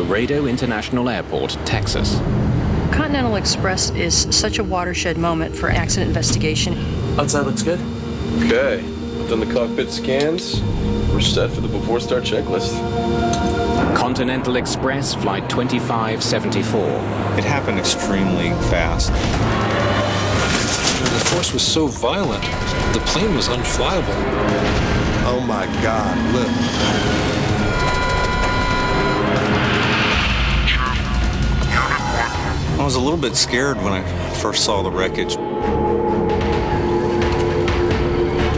Laredo International Airport, Texas. Continental Express is such a watershed moment for accident investigation. Outside looks good. Okay, I've done the cockpit scans. We're set for the before start checklist. Continental Express Flight 2574. It happened extremely fast. The force was so violent, the plane was unflyable. Oh my God, look. I was a little bit scared when I first saw the wreckage.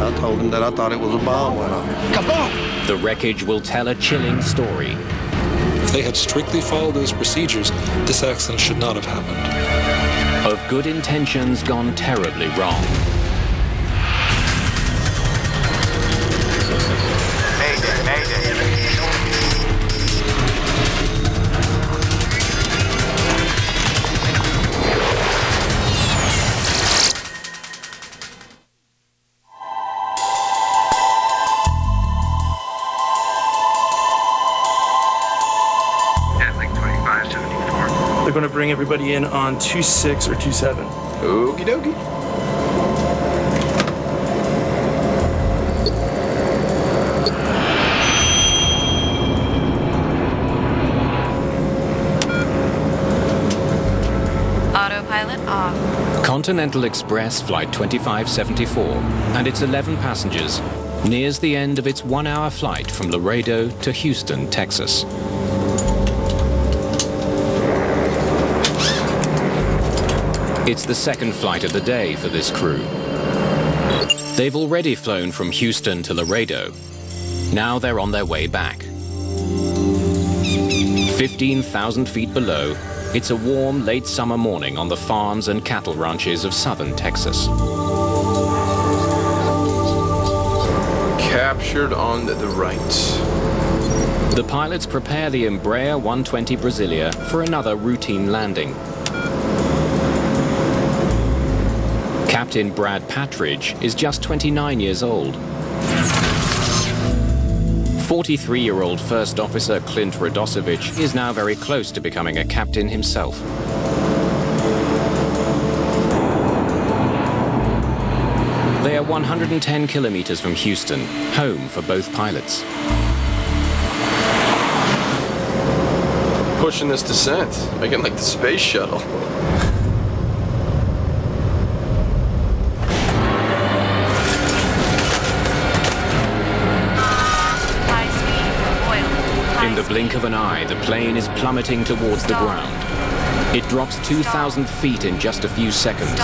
I told him that I thought it was a bomb went off. Kaboom! The wreckage will tell a chilling story. If they had strictly followed those procedures, this accident should not have happened. Of good intentions gone terribly wrong. Mayday, mayday. They're going to bring everybody in on 26 or 27. Okie dokie. Autopilot off. Continental Express Flight 2574 and its 11 passengers nears the end of its 1-hour flight from Laredo to Houston, Texas. It's the second flight of the day for this crew. They've already flown from Houston to Laredo. Now they're on their way back. 15,000 feet below, it's a warm, late summer morning on the farms and cattle ranches of southern Texas. Captured on the right. The pilots prepare the Embraer 120 Brasilia for another routine landing. Captain Brad Patridge is just 29 years old. 43-year-old First Officer Clint Radosevich is now very close to becoming a captain himself. They are 110 kilometers from Houston, home for both pilots. Pushing this descent, making like the space shuttle. In the blink of an eye, the plane is plummeting towards the ground. It drops 2,000 feet in just a few seconds.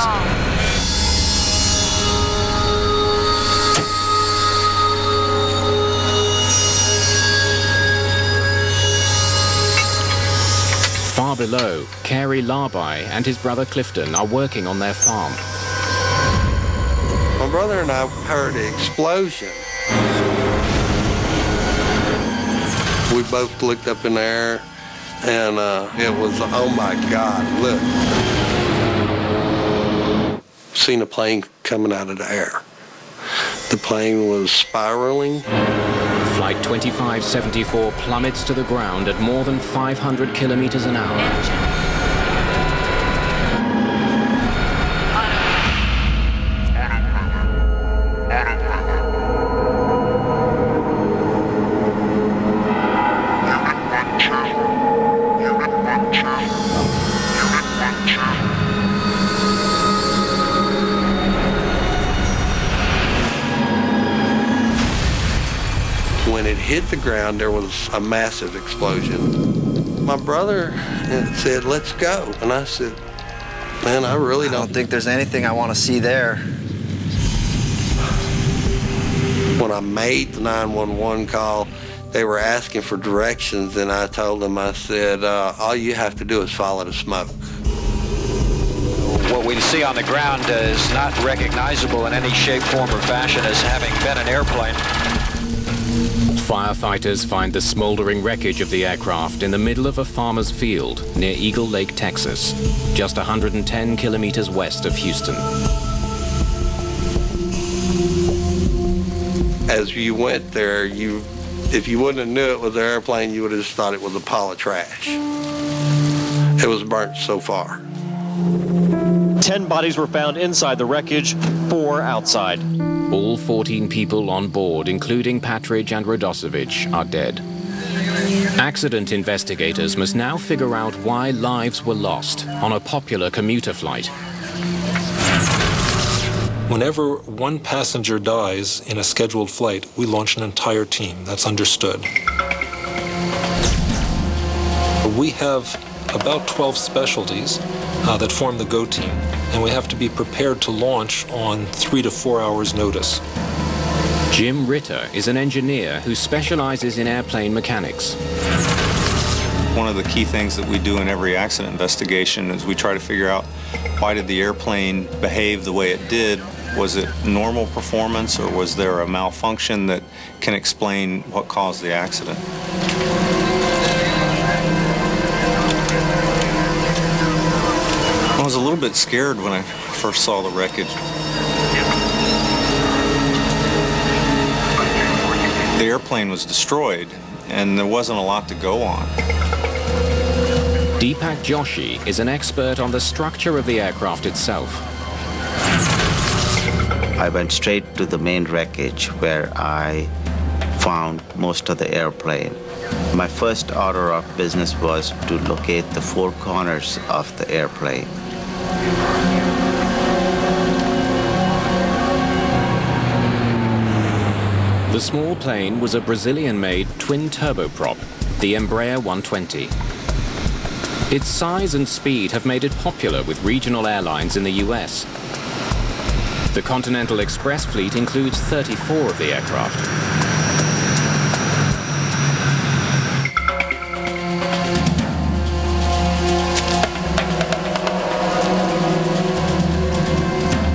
Far below, Carey Larby and his brother Clifton are working on their farm. My brother and I heard the explosion. We both looked up in the air, and it was, oh my God, look. Seen a plane coming out of the air. The plane was spiraling. Flight 2574 plummets to the ground at more than 500 kilometers an hour. When it hit the ground, there was a massive explosion. My brother said, "Let's go." And I said, "Man, I really don't think there's anything I want to see there." When I made the 911 call, they were asking for directions, and I told them, I said, all you have to do is follow the smoke. What we see on the ground is not recognizable in any shape, form, or fashion as having been an airplane. Firefighters find the smoldering wreckage of the aircraft in the middle of a farmer's field near Eagle Lake, Texas, just 110 kilometers west of Houston. As you went there, you If you wouldn't have knew it was an airplane, you would have just thought it was a pile of trash. It was burnt so far. 10 bodies were found inside the wreckage, 4 outside. All 14 people on board, including Patridge and Radosevich, are dead. Accident investigators must now figure out why lives were lost on a popular commuter flight. Whenever one passenger dies in a scheduled flight, we launch an entire team. That's understood. We have about 12 specialties that form the GO team, and we have to be prepared to launch on 3 to 4 hours notice. Jim Ritter is an engineer who specializes in airplane mechanics. One of the key things that we do in every accident investigation is we try to figure out why did the airplane behave the way it did. Was it normal performance, or was there a malfunction that can explain what caused the accident? I was a little bit scared when I first saw the wreckage. The airplane was destroyed, and there wasn't a lot to go on. Deepak Joshi is an expert on the structure of the aircraft itself. I went straight to the main wreckage where I found most of the airplane. My first order of business was to locate the 4 corners of the airplane. The small plane was a Brazilian-made twin turboprop, the Embraer 120. Its size and speed have made it popular with regional airlines in the US. The Continental Express fleet includes 34 of the aircraft.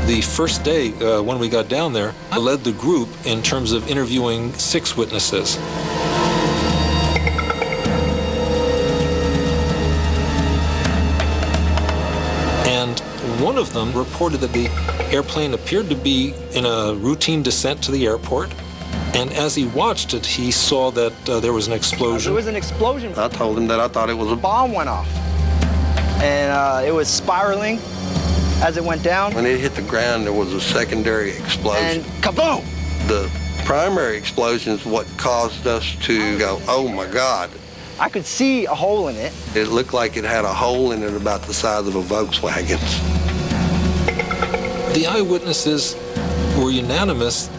The first day when we got down there, I led the group in terms of interviewing 6 witnesses. And one of them reported that the airplane appeared to be in a routine descent to the airport, and as he watched it, he saw that there was an explosion. There was an explosion. I told him that I thought it was a bomb went off, and it was spiraling as it went down. When it hit the ground, there was a secondary explosion. And kaboom! The primary explosion is what caused us to go, oh my God. I could see a hole in it. It looked like it had a hole in it about the size of a Volkswagen. The eyewitnesses were unanimous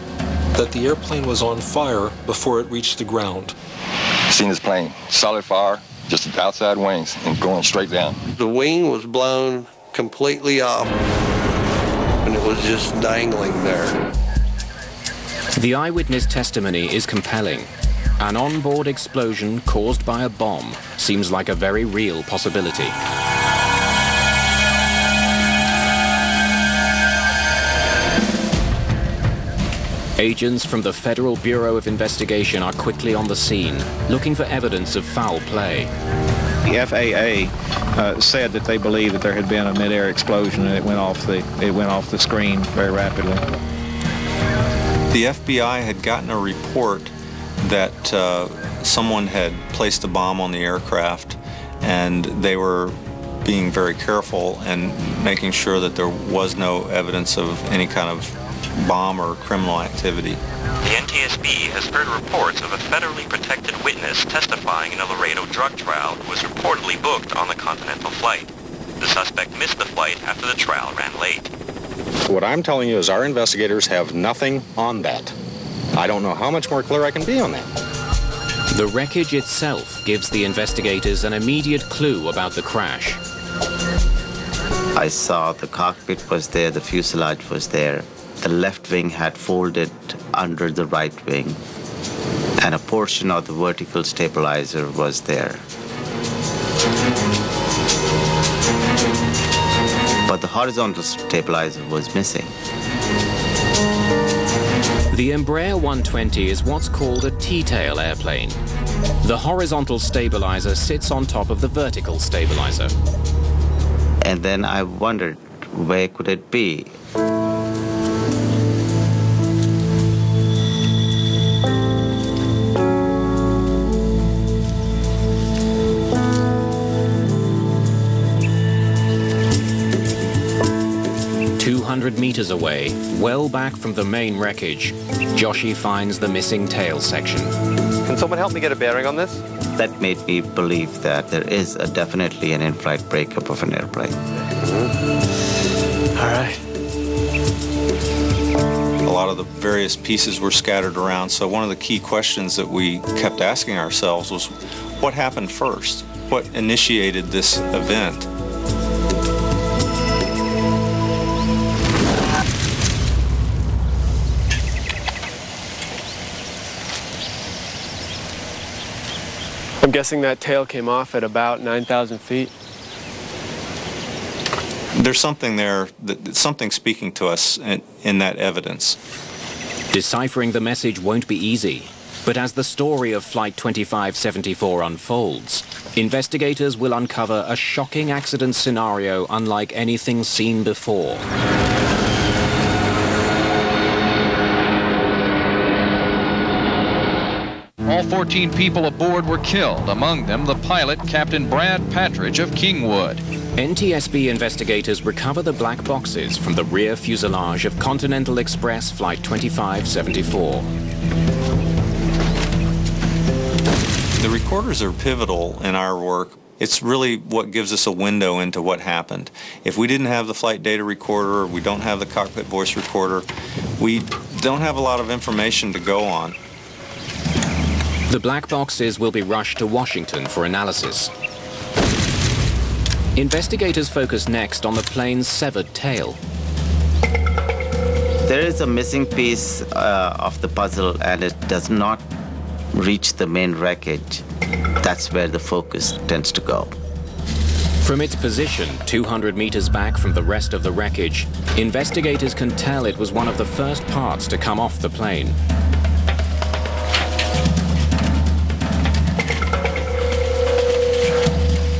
that the airplane was on fire before it reached the ground. Seen this plane, solid fire, just the outside wings and going straight down. The wing was blown completely off, and it was just dangling there. The eyewitness testimony is compelling. An onboard explosion caused by a bomb seems like a very real possibility. Agents from the Federal Bureau of Investigation are quickly on the scene, looking for evidence of foul play. The FAA said that they believed that there had been a mid-air explosion and it went off the screen very rapidly. The FBI had gotten a report that someone had placed a bomb on the aircraft, and they were being very careful and making sure that there was no evidence of any kind of bomb or criminal activity. The NTSB has heard reports of a federally protected witness testifying in a Laredo drug trial who was reportedly booked on the Continental flight. The suspect missed the flight after the trial ran late. What I'm telling you is our investigators have nothing on that. I don't know how much more clear I can be on that. The wreckage itself gives the investigators an immediate clue about the crash. I saw the cockpit was there, the fuselage was there. The left wing had folded under the right wing, and a portion of the vertical stabilizer was there. But the horizontal stabilizer was missing. The Embraer 120 is what's called a T-tail airplane. The horizontal stabilizer sits on top of the vertical stabilizer. And then I wondered, where could it be? 200 meters away, well back from the main wreckage, Joshi finds the missing tail section. Can someone help me get a bearing on this? That made me believe that there is definitely an in-flight breakup of an airplane. All right. A lot of the various pieces were scattered around, so one of the key questions that we kept asking ourselves was, what happened first? What initiated this event? I'm guessing that tail came off at about 9,000 feet. There's something there, something speaking to us in that evidence. Deciphering the message won't be easy, but as the story of Flight 2574 unfolds, investigators will uncover a shocking accident scenario unlike anything seen before. All 14 people aboard were killed, among them the pilot, Captain Brad Patridge of Kingwood. NTSB investigators recover the black boxes from the rear fuselage of Continental Express Flight 2574. The recorders are pivotal in our work. It's really what gives us a window into what happened. If we didn't have the flight data recorder, or we don't have the cockpit voice recorder, we don't have a lot of information to go on. The black boxes will be rushed to Washington for analysis. Investigators focus next on the plane's severed tail. There is a missing piece of the puzzle, and it does not reach the main wreckage. That's where the focus tends to go. From its position 200 meters back from the rest of the wreckage, investigators can tell it was one of the first parts to come off the plane.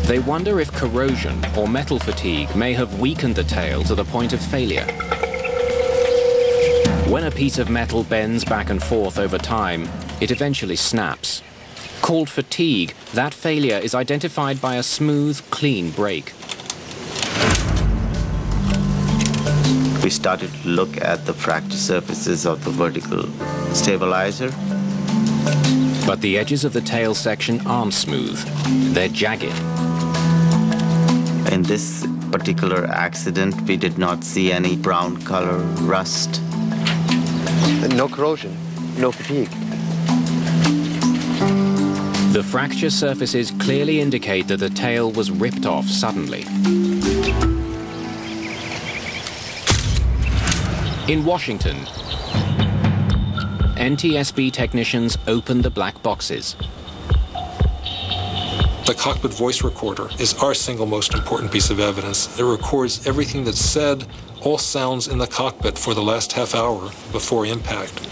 They wonder if corrosion or metal fatigue may have weakened the tail to the point of failure. When a piece of metal bends back and forth over time, it eventually snaps. Called fatigue, that failure is identified by a smooth, clean break. We started to look at the fracture surfaces of the vertical stabilizer. But the edges of the tail section aren't smooth. They're jagged. In this particular accident, we did not see any brown color rust. No corrosion, no fatigue. The fracture surfaces clearly indicate that the tail was ripped off suddenly. In Washington, NTSB technicians opened the black boxes. The cockpit voice recorder is our single most important piece of evidence. It records everything that's said, all sounds in the cockpit for the last half hour before impact.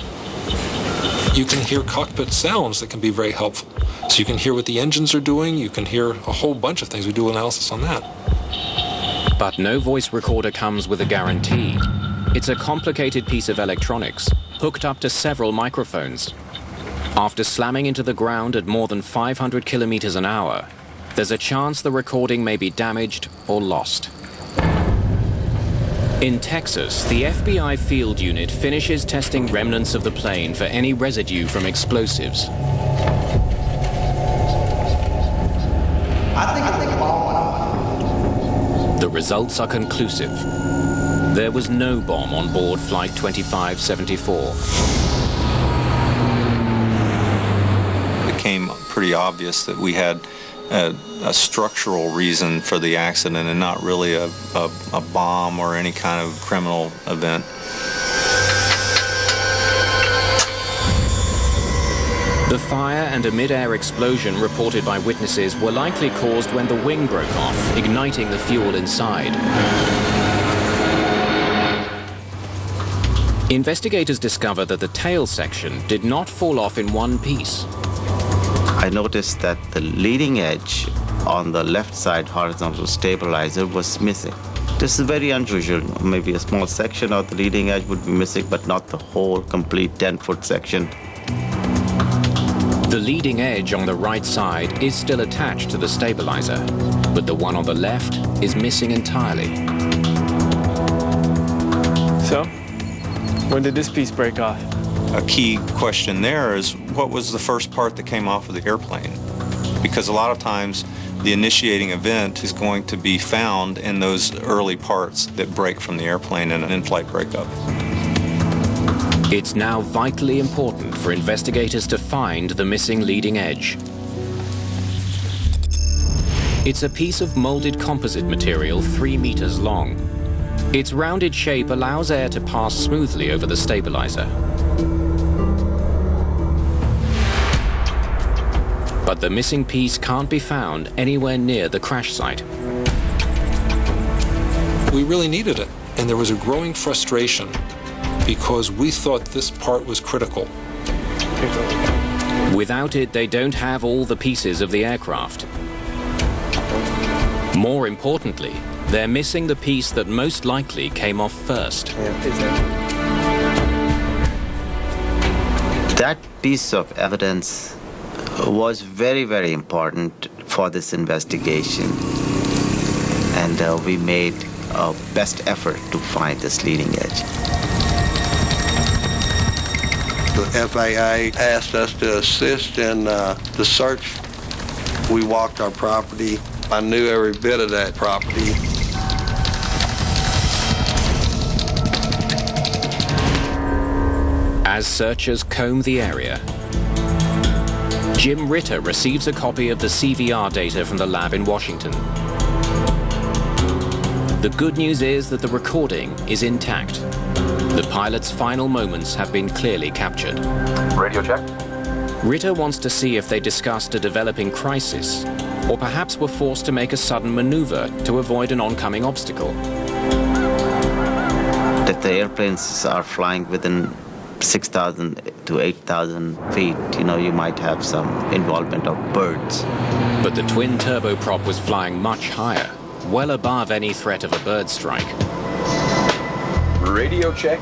You can hear cockpit sounds that can be very helpful. So you can hear what the engines are doing, you can hear a whole bunch of things. We do analysis on that. But no voice recorder comes with a guarantee. It's a complicated piece of electronics, hooked up to several microphones. After slamming into the ground at more than 500 kilometers an hour, there's a chance the recording may be damaged or lost. In Texas, the FBI field unit finishes testing remnants of the plane for any residue from explosives. The results are conclusive. There was no bomb on board Flight 2574. It became pretty obvious that we had a structural reason for the accident and not really a bomb or any kind of criminal event. The fire and a mid-air explosion reported by witnesses were likely caused when the wing broke off, igniting the fuel inside. Investigators discover that the tail section did not fall off in one piece. I noticed that the leading edge on the left side horizontal stabilizer was missing. This is very unusual. Maybe a small section of the leading edge would be missing, but not the whole complete 10-foot section. The leading edge on the right side is still attached to the stabilizer, but the one on the left is missing entirely. So, when did this piece break off? A key question there is, what was the first part that came off of the airplane? Because a lot of times the initiating event is going to be found in those early parts that break from the airplane in an in-flight breakup. It's now vitally important for investigators to find the missing leading edge. It's a piece of molded composite material 3 meters long. Its rounded shape allows air to pass smoothly over the stabilizer. But the missing piece can't be found anywhere near the crash site. We really needed it, and there was a growing frustration because we thought this part was critical. Without it, they don't have all the pieces of the aircraft. More importantly, they're missing the piece that most likely came off first. That piece of evidence was very, very important for this investigation, and we made our best effort to find this leading edge. The FAA asked us to assist in the search. We walked our property. I knew every bit of that property. As searchers comb the area, Jim Ritter receives a copy of the CVR data from the lab in Washington. The good news is that the recording is intact. The pilot's final moments have been clearly captured. Radio check. Ritter wants to see if they discussed a developing crisis, or perhaps were forced to make a sudden maneuver to avoid an oncoming obstacle. If the airplanes are flying within 6,000 to 8,000 feet, you might have some involvement of birds. But the twin turboprop was flying much higher, well above any threat of a bird strike. Radio check.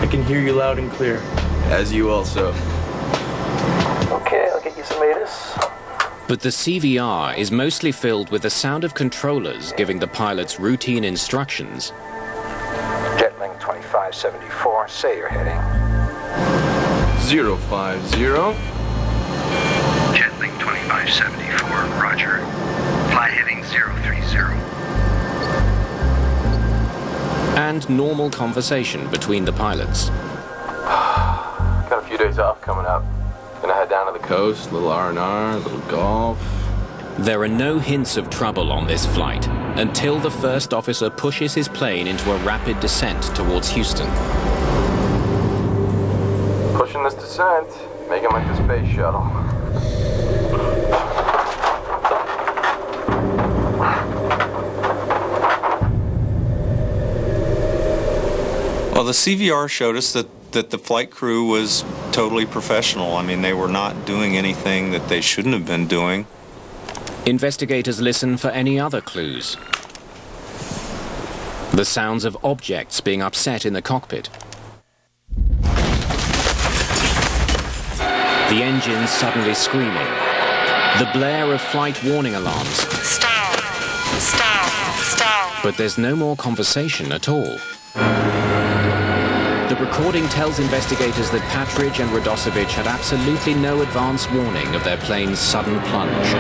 I can hear you loud and clear. As you also. Okay, I'll get you some ATIS. But the CVR is mostly filled with the sound of controllers giving the pilots routine instructions. Jetling 2574, say your heading. 050. Jetling 2574, roger. Flight heading 030. And normal conversation between the pilots. Got a few days off coming up. Gonna head down to the coast, little R&R, little golf. There are no hints of trouble on this flight until the first officer pushes his plane into a rapid descent towards Houston. Pushing this descent, making like the space shuttle. Well, the CVR showed us that the flight crew was totally professional. I mean, they were not doing anything that they shouldn't have been doing. Investigators listen for any other clues. The sounds of objects being upset in the cockpit. The engines suddenly screaming. The blare of flight warning alarms. Stall. Stall. Stall. But there's no more conversation at all. The recording tells investigators that Patridge and Radosevich had absolutely no advance warning of their plane's sudden plunge.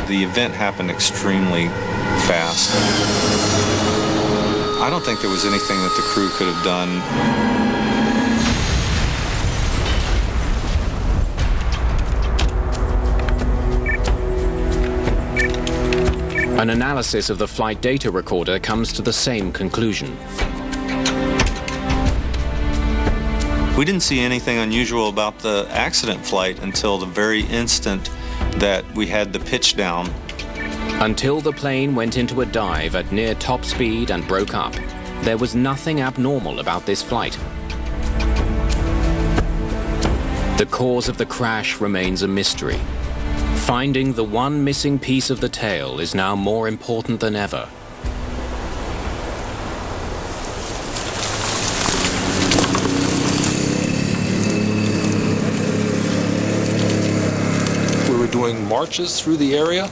The event happened extremely fast. I don't think there was anything that the crew could have done. An analysis of the flight data recorder comes to the same conclusion. We didn't see anything unusual about the accident flight until the very instant that we had the pitch down. Until the plane went into a dive at near top speed and broke up, there was nothing abnormal about this flight. The cause of the crash remains a mystery. Finding the one missing piece of the tail is now more important than ever. We were doing marches through the area,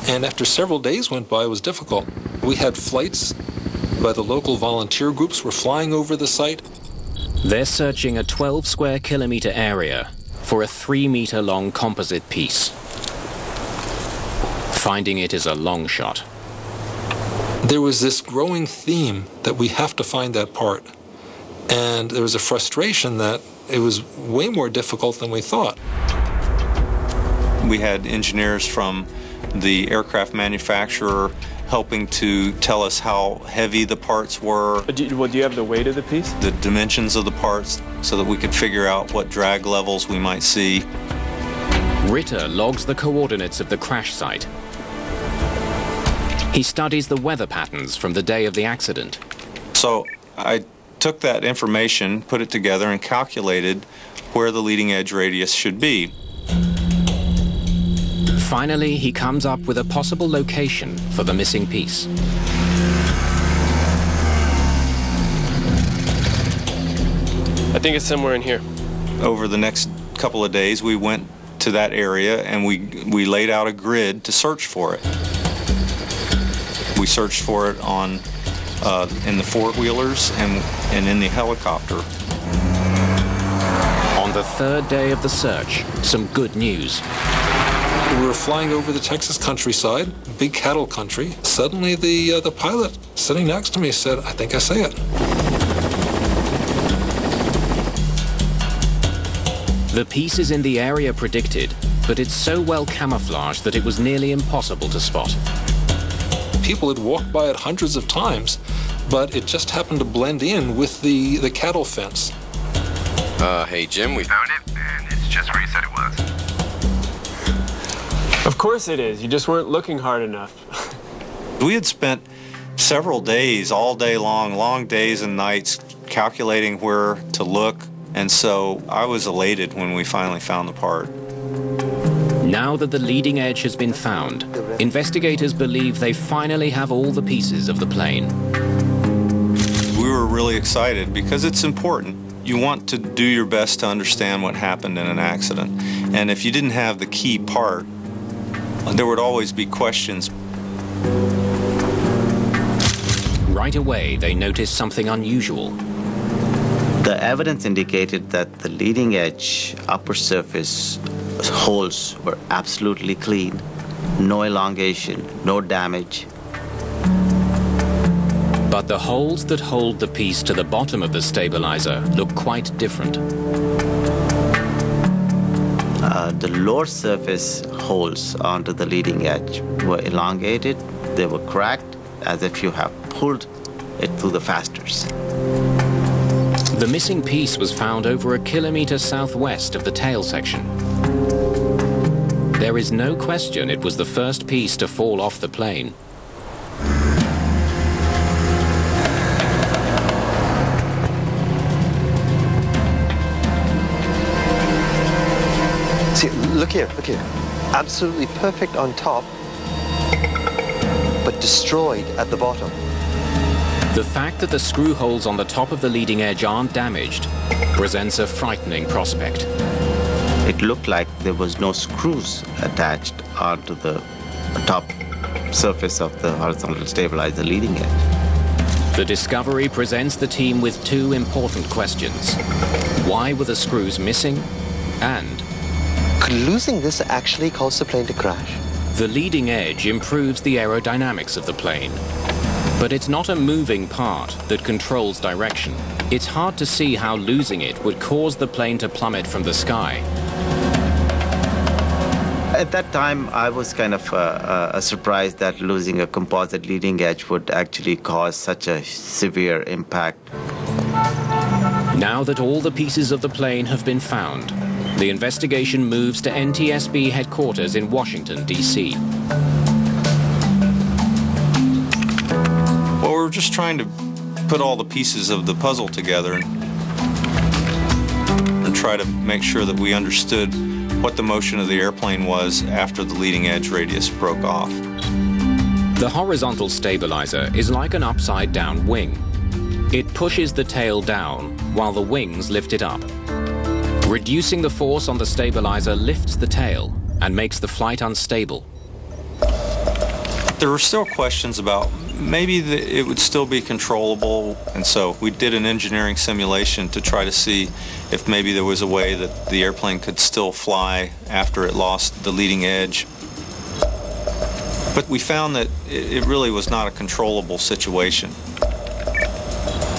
and after several days went by, it was difficult. We had flights by the local volunteer groups were flying over the site. They're searching a 12 square kilometer area for a 3-meter-long composite piece. Finding it is a long shot. There was this growing theme that we have to find that part. And there was a frustration that it was way more difficult than we thought. We had engineers from the aircraft manufacturer helping to tell us how heavy the parts were. Do you have the weight of the piece? The dimensions of the parts so that we could figure out what drag levels we might see. Ritter logs the coordinates of the crash site. He studies the weather patterns from the day of the accident. So I took that information, put it together, and calculated where the leading edge radius should be. Finally, he comes up with a possible location for the missing piece. I think it's somewhere in here. Over the next couple of days, we went to that area and we laid out a grid to search for it. We searched for it on in the four-wheelers and in the helicopter. On the third day of the search, some good news. We were flying over the Texas countryside, big cattle country. Suddenly the pilot sitting next to me said, "I think I see it." The piece is in the area predicted, but it's so well camouflaged that it was nearly impossible to spot. People had walked by it hundreds of times, but it just happened to blend in with the cattle fence. Hey Jim, we found it, and it's just where you said it was. Of course it is. You just weren't looking hard enough. We had spent several days, all day long, long days and nights, calculating where to look, and so I was elated when we finally found the part. Now that the leading edge has been found, investigators believe they finally have all the pieces of the plane. We were really excited because it's important. You want to do your best to understand what happened in an accident. And if you didn't have the key part, there would always be questions. Right away, they noticed something unusual. The evidence indicated that the leading edge upper surface holes were absolutely clean, no elongation, no damage. But the holes that hold the piece to the bottom of the stabilizer look quite different. The lower surface holes onto the leading edge were elongated, they were cracked, as if you have pulled it through the fasteners. The missing piece was found over a kilometer southwest of the tail section. There is no question it was the first piece to fall off the plane. See, look here, look here. Absolutely perfect on top, but destroyed at the bottom. The fact that the screw holes on the top of the leading edge aren't damaged presents a frightening prospect. It looked like there was no screws attached onto the top surface of the horizontal stabilizer leading edge. The discovery presents the team with two important questions. Why were the screws missing? And could losing this actually cause the plane to crash? The leading edge improves the aerodynamics of the plane. But it's not a moving part that controls direction. It's hard to see how losing it would cause the plane to plummet from the sky. At that time, I was kind of surprised that losing a composite leading edge would actually cause such a severe impact. Now that all the pieces of the plane have been found, the investigation moves to NTSB headquarters in Washington, D.C. Well, we're just trying to put all the pieces of the puzzle together and try to make sure that we understood what the motion of the airplane was after the leading edge radius broke off. The horizontal stabilizer is like an upside-down wing. It pushes the tail down while the wings lift it up. Reducing the force on the stabilizer lifts the tail and makes the flight unstable. There were still questions about maybe it would still be controllable, and so we did an engineering simulation to try to see if maybe there was a way that the airplane could still fly after it lost the leading edge. But we found that it really was not a controllable situation.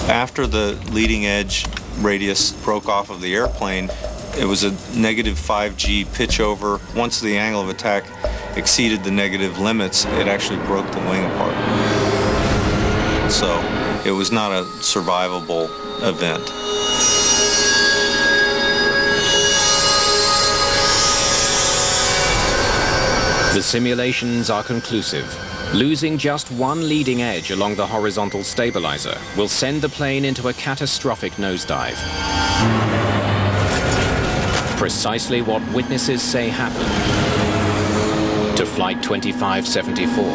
After the leading edge radius broke off of the airplane, it was a negative 5G pitch over. Once the angle of attack exceeded the negative limits, it actually broke the wing apart. So it was not a survivable event. The simulations are conclusive. Losing just one leading edge along the horizontal stabilizer will send the plane into a catastrophic nosedive. Precisely what witnesses say happened to Flight 2574.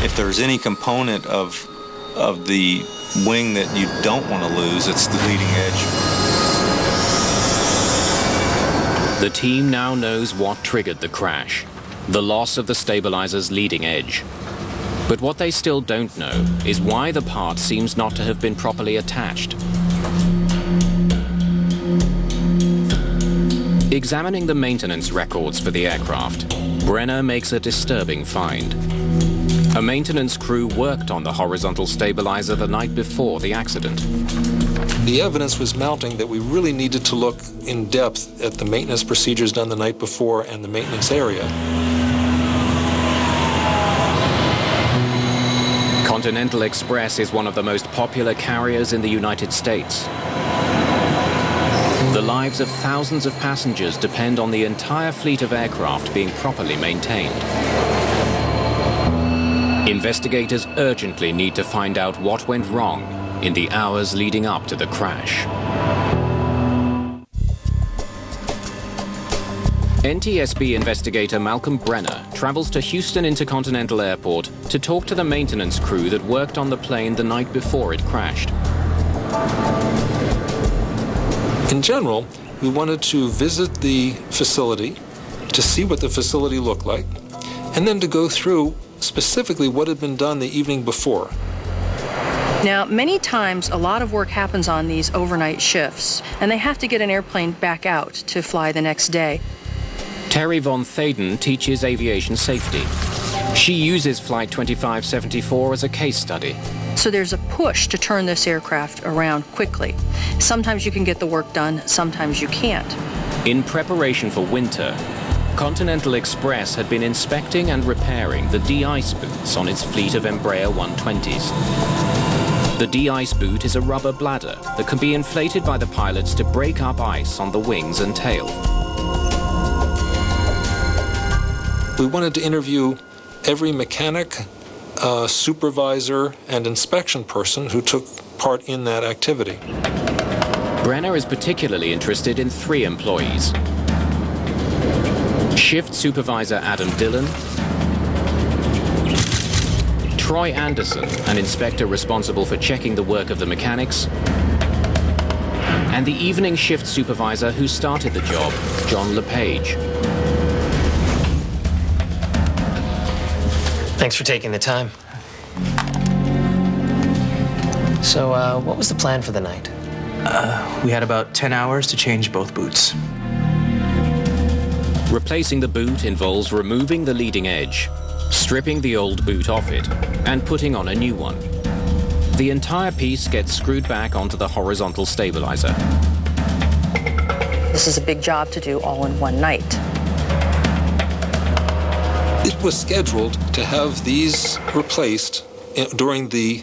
If there's any component of the wing that you don't want to lose, it's the leading edge. The team now knows what triggered the crash, the loss of the stabilizer's leading edge. But what they still don't know is why the part seems not to have been properly attached. Examining the maintenance records for the aircraft, Brenner makes a disturbing find. A maintenance crew worked on the horizontal stabilizer the night before the accident. The evidence was mounting that we really needed to look in depth at the maintenance procedures done the night before and the maintenance area. Continental Express is one of the most popular carriers in the United States. The lives of thousands of passengers depend on the entire fleet of aircraft being properly maintained. Investigators urgently need to find out what went wrong in the hours leading up to the crash. NTSB investigator Malcolm Brenner travels to Houston Intercontinental Airport to talk to the maintenance crew that worked on the plane the night before it crashed. In general, we wanted to visit the facility to see what the facility looked like, and then to go through specifically what had been done the evening before. Now, many times a lot of work happens on these overnight shifts, and they have to get an airplane back out to fly the next day. Terry Von Thaden teaches aviation safety. She uses Flight 2574 as a case study. So there's a push to turn this aircraft around quickly. Sometimes you can get the work done, sometimes you can't. In preparation for winter, Continental Express had been inspecting and repairing the de-ice boots on its fleet of Embraer 120s. The de-ice boot is a rubber bladder that can be inflated by the pilots to break up ice on the wings and tail. We wanted to interview every mechanic, supervisor, and inspection person who took part in that activity. Brenner is particularly interested in 3 employees. Shift Supervisor Adam Dillon, Troy Anderson, an inspector responsible for checking the work of the mechanics, and the evening shift supervisor who started the job, John LePage. Thanks for taking the time. So, what was the plan for the night? We had about 10 hours to change both boots. Replacing the boot involves removing the leading edge, stripping the old boot off it, and putting on a new one. The entire piece gets screwed back onto the horizontal stabilizer. This is a big job to do all in one night. It was scheduled to have these replaced during the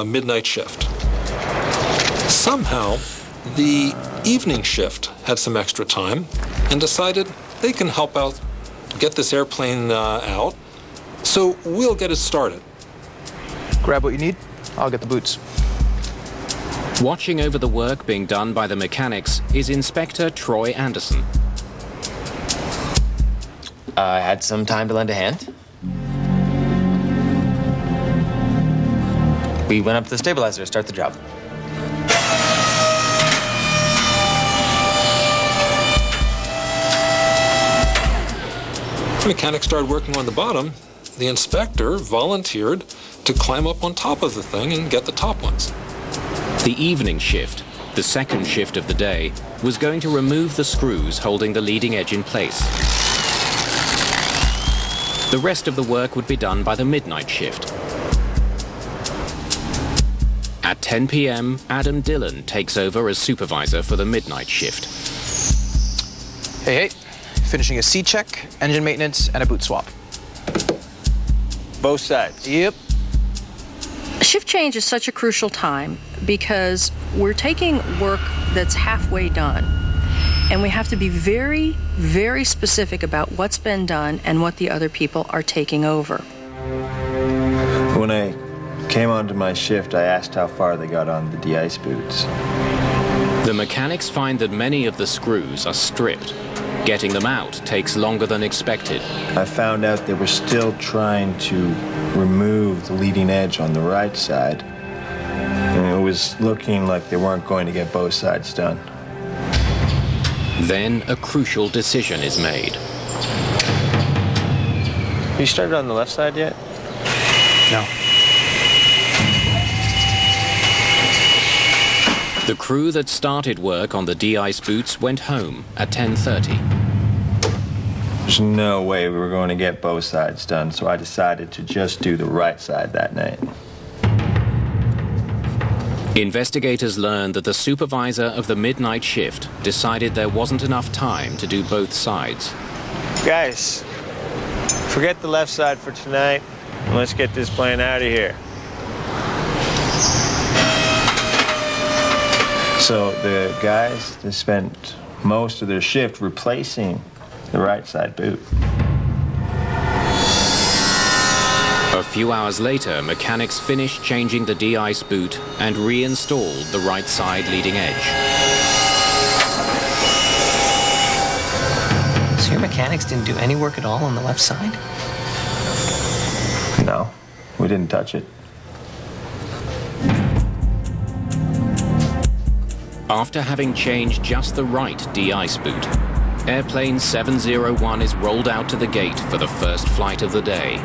midnight shift. Somehow, the evening shift had some extra time and decided they can help out, get this airplane out, so we'll get it started. Grab what you need, I'll get the boots. Watching over the work being done by the mechanics is Inspector Troy Anderson. I had some time to lend a hand. We went up to the stabilizer to start the job. The mechanic started working on the bottom, the inspector volunteered to climb up on top of the thing and get the top ones. The evening shift, the second shift of the day, was going to remove the screws holding the leading edge in place. The rest of the work would be done by the midnight shift. At 10 p.m., Adam Dillon takes over as supervisor for the midnight shift. Hey, finishing a C check, engine maintenance, and a boot swap. Both sides? Yep. Shift change is such a crucial time because we're taking work that's halfway done, and we have to be very, very specific about what's been done and what the other people are taking over. When I came onto my shift, I asked how far they got on the de-ice boots. The mechanics find that many of the screws are stripped. Getting them out takes longer than expected. I found out they were still trying to remove the leading edge on the right side. And it was looking like they weren't going to get both sides done. Then a crucial decision is made. You started on the left side yet? No. The crew that started work on the de-ice boots went home at 10:30. There's no way we were going to get both sides done, so I decided to just do the right side that night. Investigators learned that the supervisor of the midnight shift decided there wasn't enough time to do both sides. Guys, forget the left side for tonight, and let's get this plane out of here. So the guys, they spent most of their shift replacing the right side boot. A few hours later, mechanics finished changing the de-ice boot and reinstalled the right side leading edge. So your mechanics didn't do any work at all on the left side? No, we didn't touch it. After having changed just the right de-ice boot, Airplane 701 is rolled out to the gate for the first flight of the day.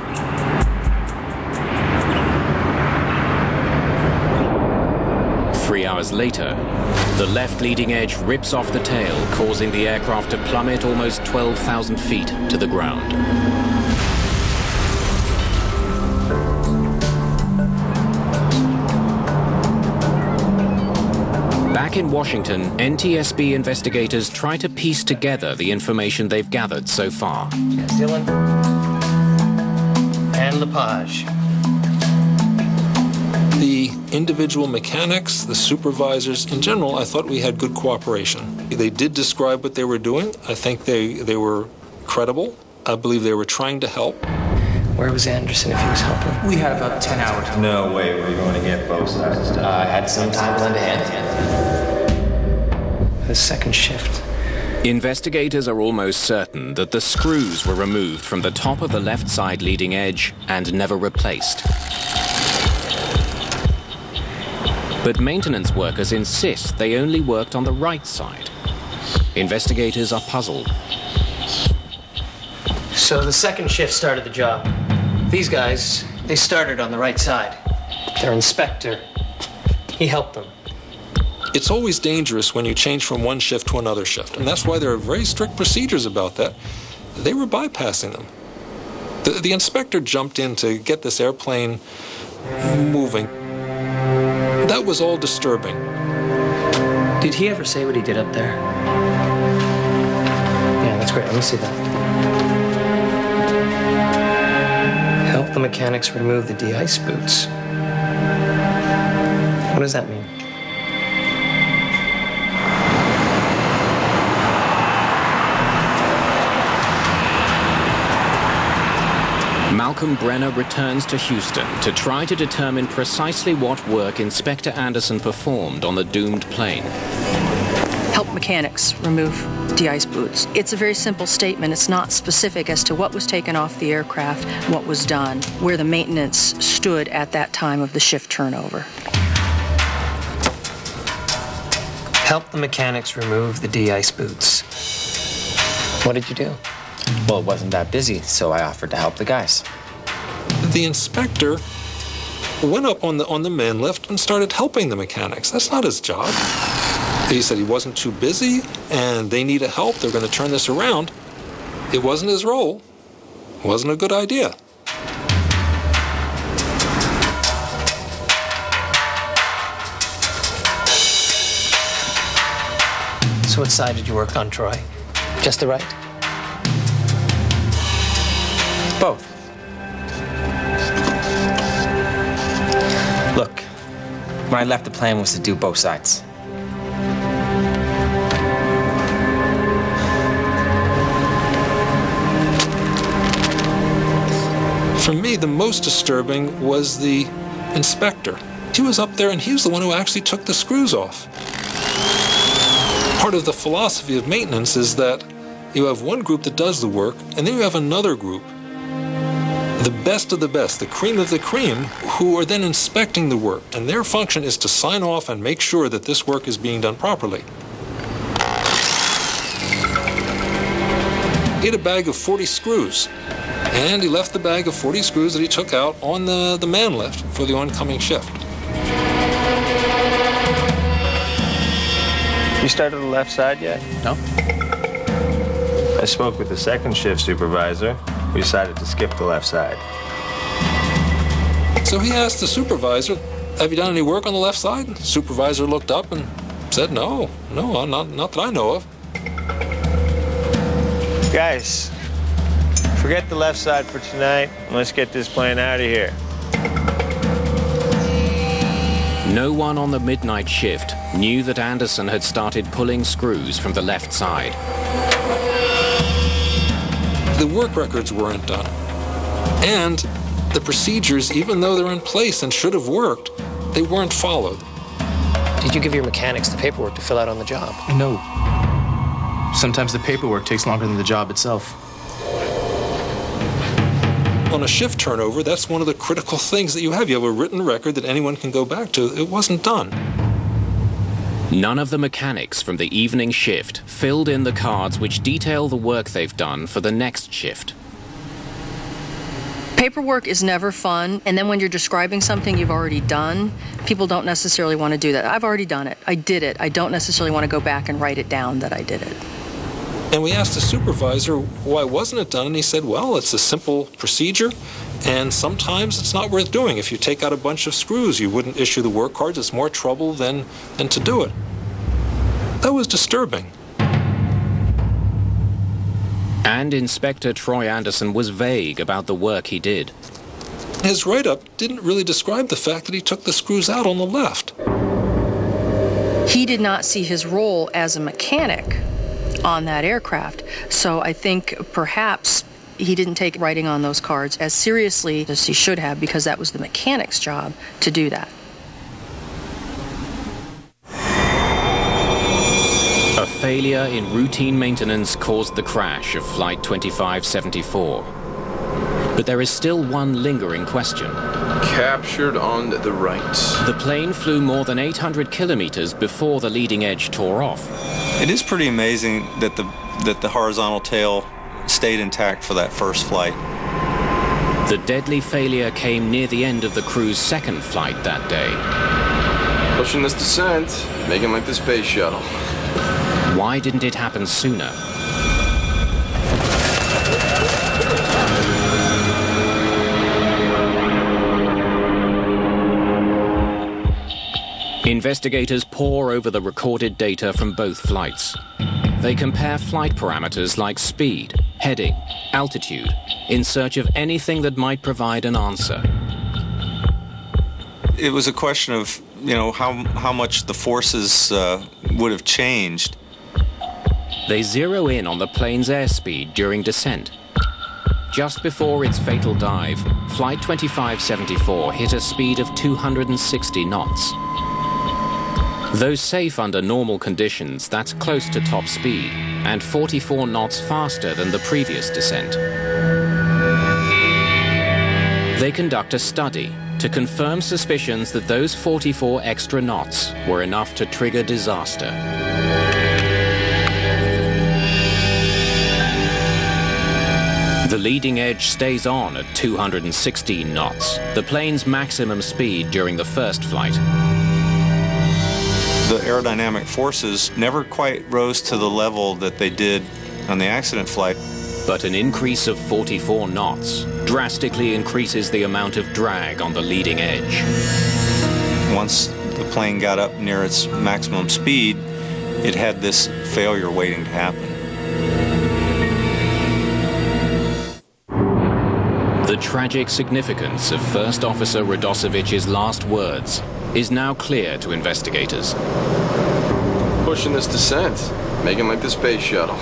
Three hours later, the left leading edge rips off the tail, causing the aircraft to plummet almost 12,000 feet to the ground. Back in Washington, NTSB investigators try to piece together the information they've gathered so far. Dillon and Lepage. The individual mechanics, the supervisors, in general, I thought we had good cooperation. They did describe what they were doing. I think they were credible. I believe they were trying to help. Where was Anderson if he was helping? We had about 10 hours. No way we were going to get both sides done. I had some time to lend a hand. The second shift. Investigators are almost certain that the screws were removed from the top of the left side leading edge and never replaced. But maintenance workers insist they only worked on the right side. Investigators are puzzled. So the second shift started the job. These guys, they started on the right side. Their inspector, he helped them. It's always dangerous when you change from one shift to another shift, and that's why there are very strict procedures about that. They were bypassing them. The inspector jumped in to get this airplane moving. That was all disturbing. Did he ever say what he did up there? Yeah, that's great. Let me see that. Help the mechanics remove the de-ice boots. What does that mean? Malcolm Brenner returns to Houston to try to determine precisely what work Inspector Anderson performed on the doomed plane. Help mechanics remove de-ice boots. It's a very simple statement. It's not specific as to what was taken off the aircraft, what was done, where the maintenance stood at that time of the shift turnover. Help the mechanics remove the de-ice boots. What did you do? Well, it wasn't that busy, so I offered to help the guys. The inspector went up on the man lift and started helping the mechanics. That's not his job. He said he wasn't too busy and they needed help. They're going to turn this around. It wasn't his role. It wasn't a good idea. So what side did you work on, Troy? Just the right? Both. Look, when I left, the plan was to do both sides. For me, the most disturbing was the inspector. He was up there and he was the one who actually took the screws off. Part of the philosophy of maintenance is that you have one group that does the work, and then you have another group, the best of the best, the cream of the cream, who are then inspecting the work, and their function is to sign off and make sure that this work is being done properly. He had a bag of 40 screws, and he left the bag of 40 screws that he took out on the man lift for the oncoming shift. You started the left side yet? No. I spoke with the second shift supervisor. We decided to skip the left side. So he asked the supervisor, have you done any work on the left side? The supervisor looked up and said, no, not that I know of. Guys, forget the left side for tonight, and let's get this plane out of here. No one on the midnight shift knew that Anderson had started pulling screws from the left side. The work records weren't done. And the procedures, even though they're in place and should have worked, they weren't followed. Did you give your mechanics the paperwork to fill out on the job? No. Sometimes the paperwork takes longer than the job itself. On a shift turnover, that's one of the critical things that you have. You have a written record that anyone can go back to. It wasn't done. None of the mechanics from the evening shift filled in the cards which detail the work they've done for the next shift. Paperwork is never fun, and then when you're describing something you've already done, people don't necessarily want to do that. I've already done it. I did it. I don't necessarily want to go back and write it down that I did it. And we asked the supervisor, why wasn't it done? And he said, well, it's a simple procedure, and sometimes it's not worth doing. If you take out a bunch of screws, you wouldn't issue the work cards. It's more trouble than to do it. That was disturbing. And Inspector Troy Anderson was vague about the work he did. His write-up didn't really describe the fact that he took the screws out on the left. He did not see his role as a mechanic on that aircraft, so I think perhaps he didn't take writing on those cards as seriously as he should have, because that was the mechanic's job to do that. A failure in routine maintenance caused the crash of Flight 2574. But there is still one lingering question. Captured on the right. The plane flew more than 800 kilometers before the leading edge tore off. It is pretty amazing that the horizontal tail stayed intact for that first flight. The deadly failure came near the end of the crew's second flight that day. Pushing this descent, making like the space shuttle. Why didn't it happen sooner? Investigators pore over the recorded data from both flights. They compare flight parameters like speed, heading, altitude, in search of anything that might provide an answer. It was a question of, how much the forces would have changed. They zero in on the plane's airspeed during descent. Just before its fatal dive, Flight 2574 hit a speed of 260 knots. Though safe under normal conditions, that's close to top speed, and 44 knots faster than the previous descent. They conduct a study to confirm suspicions that those 44 extra knots were enough to trigger disaster. The leading edge stays on at 216 knots, the plane's maximum speed during the first flight. The aerodynamic forces never quite rose to the level that they did on the accident flight. But an increase of 44 knots drastically increases the amount of drag on the leading edge. Once the plane got up near its maximum speed, it had this failure waiting to happen. The tragic significance of First Officer Radosevich's last words is now clear to investigators. Pushing this descent, making like the space shuttle.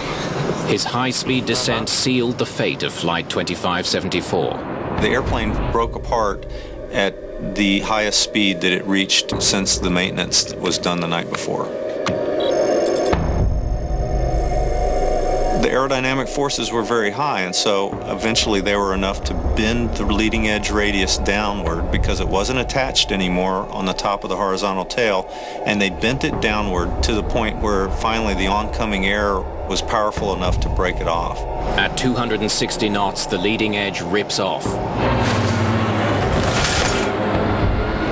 His high-speed descent sealed the fate of Flight 2574. The airplane broke apart at the highest speed that it reached since the maintenance that was done the night before. The aerodynamic forces were very high, and so eventually they were enough to bend the leading edge radius downward because it wasn't attached anymore on the top of the horizontal tail, and they bent it downward to the point where finally the oncoming air was powerful enough to break it off. At 260 knots, the leading edge rips off.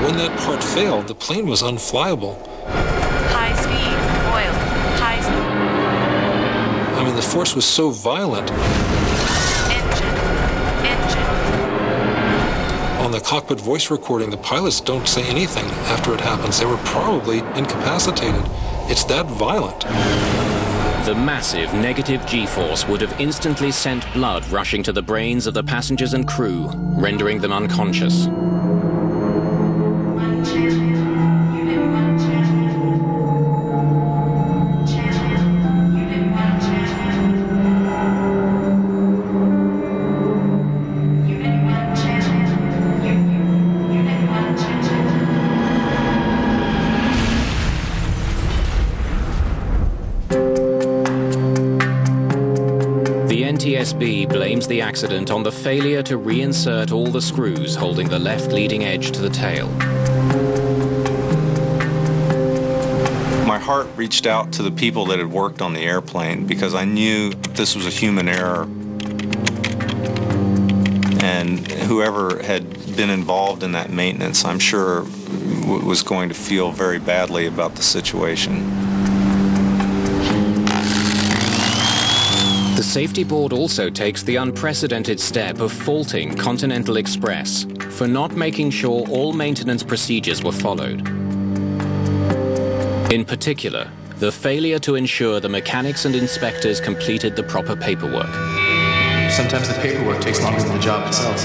When that part failed, the plane was unflyable. High speed, oil, high speed. I mean, the force was so violent. Engine. On the cockpit voice recording, the pilots don't say anything after it happens. They were probably incapacitated. It's that violent. The massive negative G-force would have instantly sent blood rushing to the brains of the passengers and crew, rendering them unconscious. NTSB blames the accident on the failure to reinsert all the screws holding the left leading edge to the tail. My heart reached out to the people that had worked on the airplane because I knew this was a human error. And whoever had been involved in that maintenance, I'm sure, was going to feel very badly about the situation. The Safety Board also takes the unprecedented step of faulting Continental Express for not making sure all maintenance procedures were followed. In particular, the failure to ensure the mechanics and inspectors completed the proper paperwork. Sometimes the paperwork takes longer than the job itself.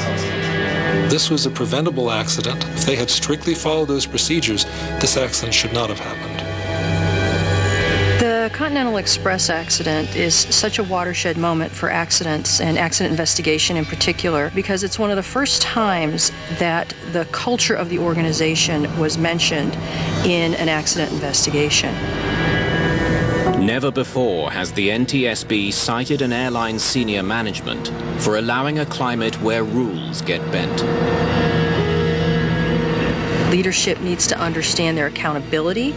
This was a preventable accident. If they had strictly followed those procedures, this accident should not have happened. The Continental Express accident is such a watershed moment for accidents and accident investigation in particular because it's one of the first times that the culture of the organization was mentioned in an accident investigation. Never before has the NTSB cited an airline's senior management for allowing a climate where rules get bent. Leadership needs to understand their accountability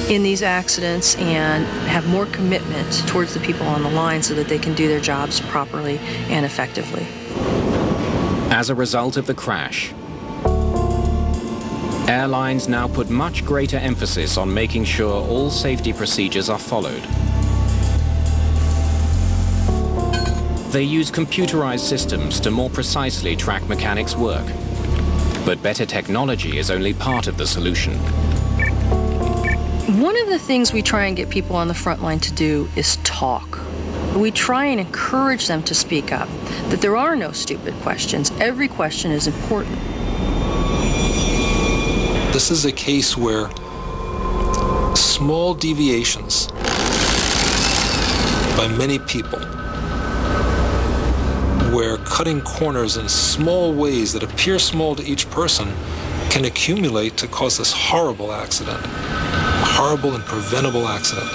in these accidents and have more commitment towards the people on the line so that they can do their jobs properly and effectively. As a result of the crash, airlines now put much greater emphasis on making sure all safety procedures are followed. They use computerized systems to more precisely track mechanics' work. But better technology is only part of the solution. One of the things we try and get people on the front line to do is talk. We try and encourage them to speak up, that there are no stupid questions. Every question is important. This is a case where small deviations by many people, where cutting corners in small ways that appear small to each person can accumulate to cause this horrible accident, a horrible and preventable accident.